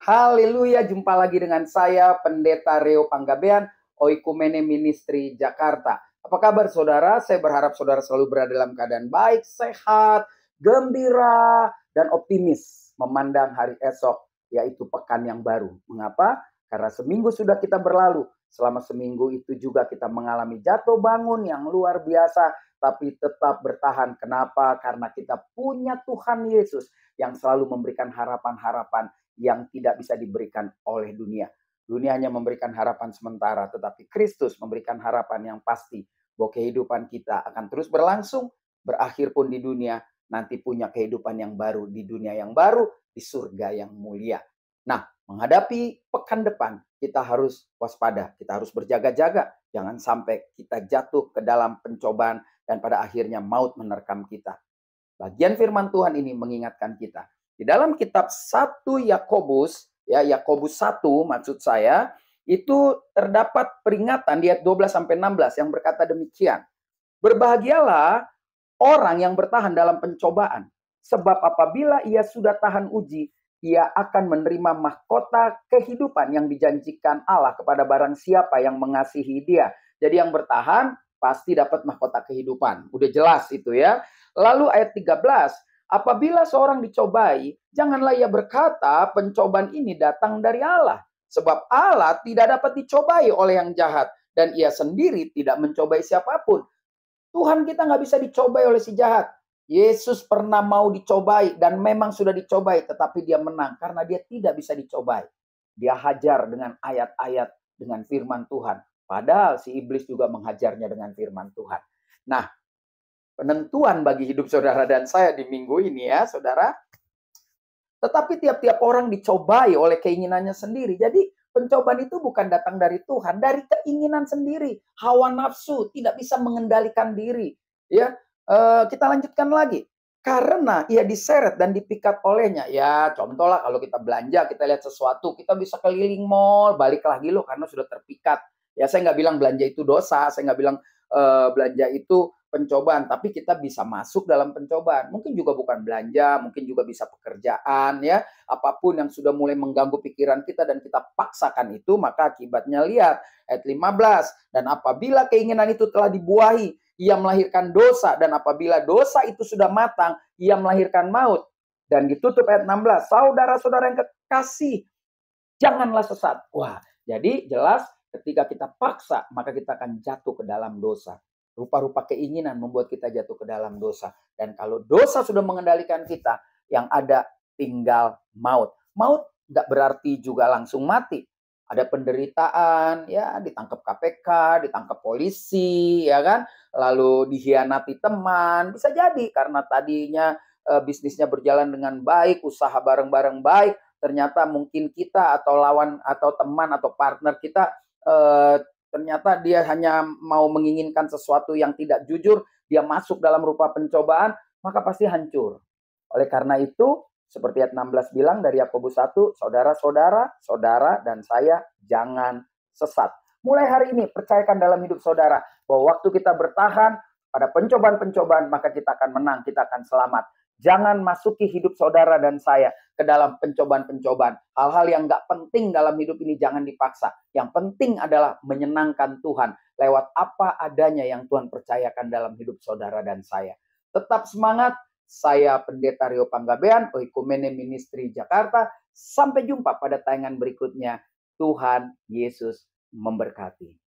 Haleluya, jumpa lagi dengan saya Pendeta Reo Panggabean, Oikumene Ministry Jakarta. Apa kabar saudara? Saya berharap saudara selalu berada dalam keadaan baik, sehat, gembira, dan optimis memandang hari esok, yaitu pekan yang baru. Mengapa? Karena seminggu sudah kita berlalu. Selama seminggu itu juga kita mengalami jatuh bangun yang luar biasa, tapi tetap bertahan. Kenapa? Karena kita punya Tuhan Yesus yang selalu memberikan harapan-harapan yang tidak bisa diberikan oleh dunia. Dunia hanya memberikan harapan sementara, tetapi Kristus memberikan harapan yang pasti bahwa kehidupan kita akan terus berlangsung, berakhir pun di dunia, nanti punya kehidupan yang baru di dunia yang baru, di surga yang mulia. Nah, menghadapi pekan depan, kita harus waspada, kita harus berjaga-jaga, jangan sampai kita jatuh ke dalam pencobaan dan pada akhirnya maut menerkam kita. Bagian firman Tuhan ini mengingatkan kita. Di dalam kitab 1 Yakobus, ya Yakobus 1 maksud saya, itu terdapat peringatan di ayat 12 sampai 16 yang berkata demikian. Berbahagialah orang yang bertahan dalam pencobaan, sebab apabila ia sudah tahan uji, ia akan menerima mahkota kehidupan yang dijanjikan Allah kepada barang siapa yang mengasihi dia. Jadi yang bertahan pasti dapat mahkota kehidupan. Udah jelas itu ya. Lalu ayat 13, apabila seorang dicobai, janganlah ia berkata pencobaan ini datang dari Allah. Sebab Allah tidak dapat dicobai oleh yang jahat. Dan ia sendiri tidak mencobai siapapun. Tuhan kita nggak bisa dicobai oleh si jahat. Yesus pernah mau dicobai dan memang sudah dicobai. Tetapi dia menang karena dia tidak bisa dicobai. Dia hajar dengan ayat-ayat dengan firman Tuhan. Padahal si iblis juga menghajarnya dengan firman Tuhan. Nah, penentuan bagi hidup saudara dan saya di minggu ini ya, saudara. Tetapi tiap-tiap orang dicobai oleh keinginannya sendiri. Jadi pencobaan itu bukan datang dari Tuhan, dari keinginan sendiri. Hawa nafsu, tidak bisa mengendalikan diri. Ya, kita lanjutkan lagi. Karena ia diseret dan dipikat olehnya. Ya, contoh lah kalau kita belanja, kita lihat sesuatu, kita bisa keliling mall, balik lagi loh karena sudah terpikat. Ya, saya nggak bilang belanja itu dosa, saya nggak bilang belanja itu pencobaan, tapi kita bisa masuk dalam pencobaan. Mungkin juga bukan belanja, mungkin juga bisa pekerjaan ya. Apapun yang sudah mulai mengganggu pikiran kita dan kita paksakan itu, maka akibatnya lihat ayat 15. Dan apabila keinginan itu telah dibuahi, ia melahirkan dosa, dan apabila dosa itu sudah matang, ia melahirkan maut. Dan ditutup ayat 16. Saudara-saudara yang kekasih, janganlah sesat. Wah, jadi jelas ketika kita paksa, maka kita akan jatuh ke dalam dosa. Rupa-rupa keinginan membuat kita jatuh ke dalam dosa. Dan kalau dosa sudah mengendalikan kita, yang ada tinggal maut. Maut tidak berarti juga langsung mati. Ada penderitaan, ya ditangkap KPK, ditangkap polisi, ya kan? Lalu dihianati teman. Bisa jadi karena tadinya bisnisnya berjalan dengan baik, usaha bareng-bareng baik. Ternyata mungkin kita atau lawan atau teman atau partner kita ternyata dia hanya mau menginginkan sesuatu yang tidak jujur, dia masuk dalam rupa pencobaan, maka pasti hancur. Oleh karena itu, seperti ayat 16 bilang dari Yakobus 1, saudara-saudara, saudara dan saya jangan sesat. Mulai hari ini, percayakan dalam hidup saudara, bahwa waktu kita bertahan pada pencobaan-pencobaan, maka kita akan menang, kita akan selamat. Jangan masuki hidup saudara dan saya ke dalam pencobaan-pencobaan. Hal-hal yang nggak penting dalam hidup ini jangan dipaksa. Yang penting adalah menyenangkan Tuhan lewat apa adanya yang Tuhan percayakan dalam hidup saudara dan saya. Tetap semangat. Saya Pendeta Reo Panggabean, Oikumene Ministry Jakarta. Sampai jumpa pada tayangan berikutnya. Tuhan Yesus memberkati.